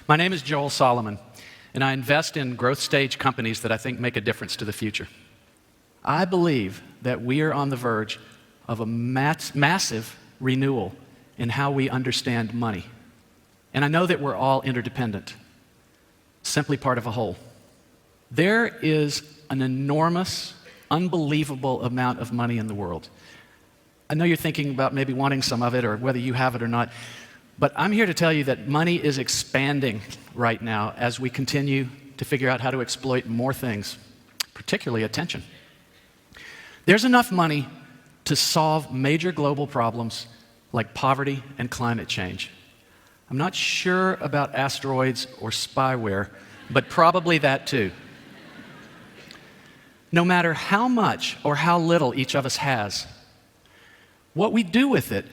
My name is Joel Solomon, and I invest in growth stage companies that I think make a difference to the future. I believe that we are on the verge of a massive renewal in how we understand money. And I know that we're all interdependent, simply part of a whole. There is an enormous, unbelievable amount of money in the world. I know you're thinking about maybe wanting some of it or whether you have it or not, but I'm here to tell you that money is expanding right now as we continue to figure out how to exploit more things, particularly attention. There's enough money to solve major global problems like poverty and climate change. I'm not sure about asteroids or spyware, but probably that too. No matter how much or how little each of us has, what we do with it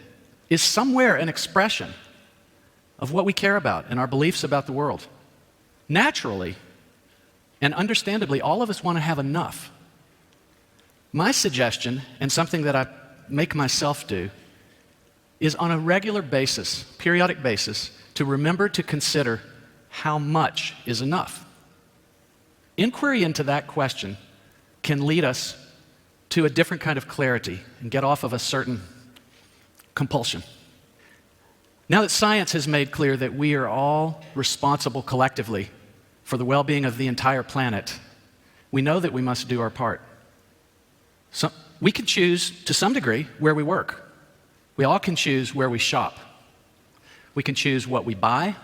is somewhere an expression of what we care about and our beliefs about the world. Naturally and understandably, all of us want to have enough. My suggestion, and something that I make myself do, is on a regular basis, periodic basis, to remember to consider how much is enough. Inquiry into that question can lead us to a different kind of clarity and get off of a certain compulsion. Now that science has made clear that we are all responsible collectively for the well-being of the entire planet, we know that we must do our part. So we can choose, to some degree, where we work. We all can choose where we shop. We can choose what we buy,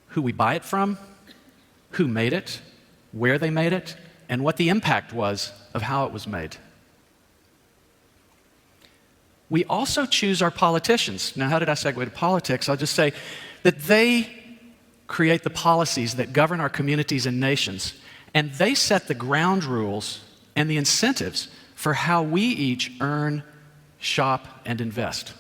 who we buy it from, who made it, where they made it, and what the impact was of how it was made. We also choose our politicians. Now, how did I segue to politics? I'll just say that they create the policies that govern our communities and nations, and they set the ground rules and the incentives for how we each earn, shop, and invest.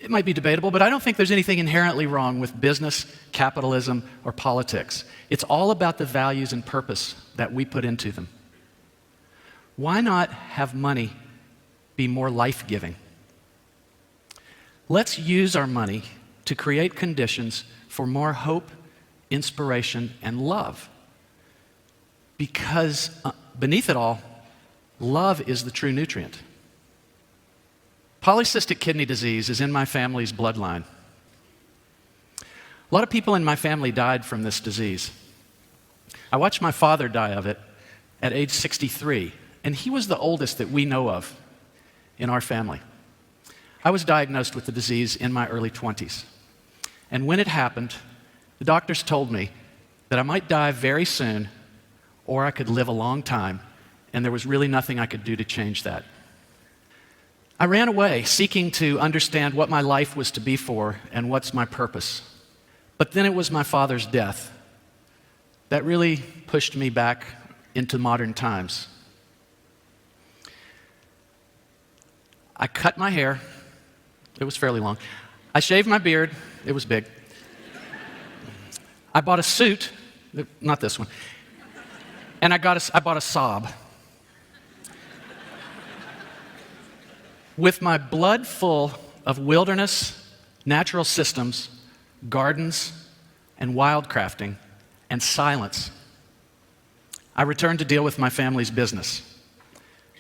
It might be debatable, but I don't think there's anything inherently wrong with business, capitalism, or politics. It's all about the values and purpose that we put into them. Why not have money be more life-giving? Let's use our money to create conditions for more hope, inspiration, and love. Because beneath it all, love is the true nutrient. Polycystic kidney disease is in my family's bloodline. A lot of people in my family died from this disease. I watched my father die of it at age 63, and he was the oldest that we know of in our family. I was diagnosed with the disease in my early 20s. And when it happened, the doctors told me that I might die very soon or I could live a long time, and there was really nothing I could do to change that. I ran away, seeking to understand what my life was to be for and what's my purpose. But then it was my father's death that really pushed me back into modern times. I cut my hair. It was fairly long. I shaved my beard. It was big. I bought a suit, not this one, and I bought a Saab. With my blood full of wilderness, natural systems, gardens, and wildcrafting, and silence, I returned to deal with my family's business.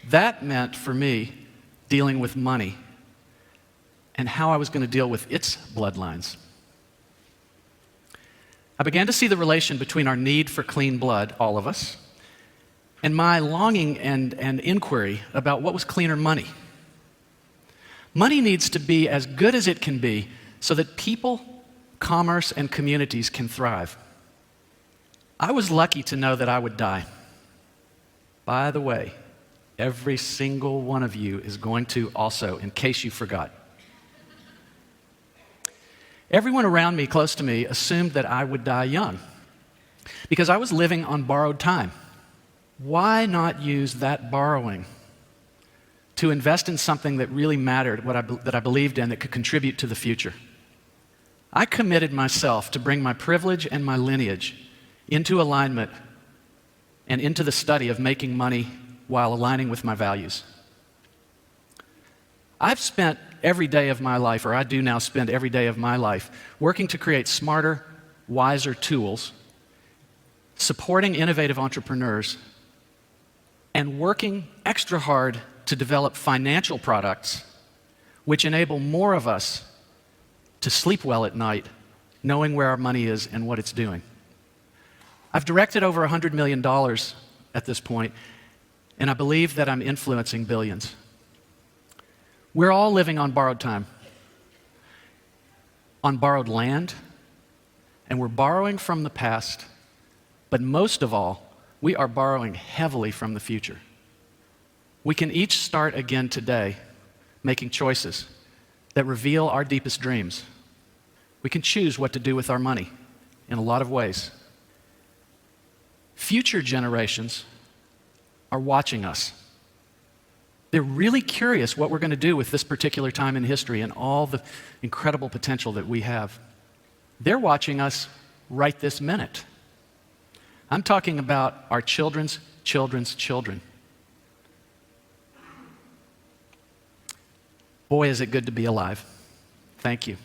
That meant, for me, dealing with money and how I was going to deal with its bloodlines. I began to see the relation between our need for clean blood, all of us, and my longing and inquiry about what was cleaner money. Money needs to be as good as it can be so that people, commerce, and communities can thrive. I was lucky to know that I would die. By the way, every single one of you is going to also, in case you forgot. Everyone around me, close to me, assumed that I would die young because I was living on borrowed time. Why not use that borrowing to invest in something that really mattered, that I believed in, that could contribute to the future? I committed myself to bring my privilege and my lineage into alignment and into the study of making money while aligning with my values. I've spent every day of my life, or I do now spend every day of my life, working to create smarter, wiser tools, supporting innovative entrepreneurs, and working extra hard to develop financial products which enable more of us to sleep well at night, knowing where our money is and what it's doing. I've directed over $100 million at this point, and I believe that I'm influencing billions. We're all living on borrowed time, on borrowed land, and we're borrowing from the past, but most of all, we are borrowing heavily from the future. We can each start again today, making choices that reveal our deepest dreams. We can choose what to do with our money in a lot of ways. Future generations are watching us. They're really curious what we're going to do with this particular time in history and all the incredible potential that we have. They're watching us right this minute. I'm talking about our children's children's children. Boy, is it good to be alive. Thank you.